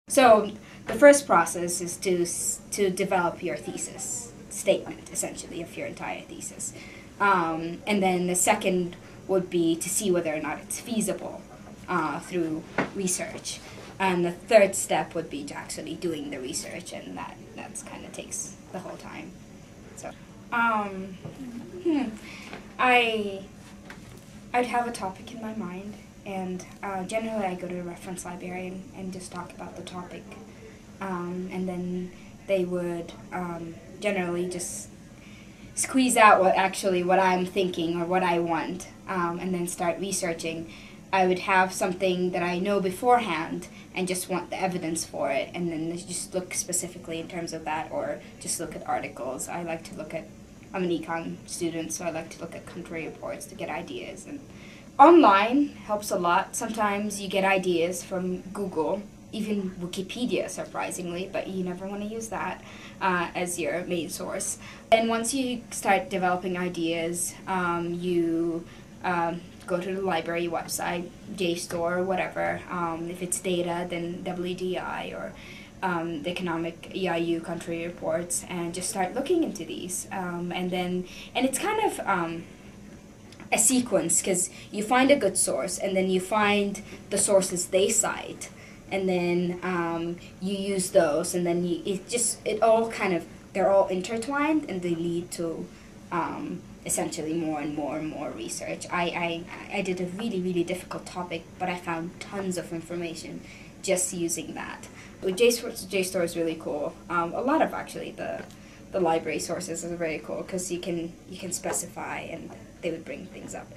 So the first process is to develop your thesis statement, essentially, of your entire thesis. And then the second would be to see whether or not it's feasible through research. And the third step would be to actually doing the research, and that's kind of takes the whole time. So, I'd have a topic in my mind, and generally I go to a reference library and just talk about the topic, and then they would generally just squeeze out what I'm thinking or what I want, and then start researching. I would have something that I know beforehand and just want the evidence for it, and then just look specifically in terms of that, or just look at articles. I like to look at, I'm an econ student, so I like to look at country reports to get ideas. And online helps a lot. Sometimes you get ideas from Google, even Wikipedia, surprisingly, but you never want to use that as your main source. And once you start developing ideas, you go to the library website, JSTOR, or whatever. If it's data, then WDI or the economic EIU country reports, and just start looking into these. And it's kind of a sequence, because you find a good source, and then you find the sources they cite, and then you use those, and then they're all intertwined, and they lead to essentially more and more and more research. I did a really, really difficult topic, but I found tons of information just using that. JSTOR is really cool. A lot of actually the library sources are very cool, because you can specify and they would bring things up.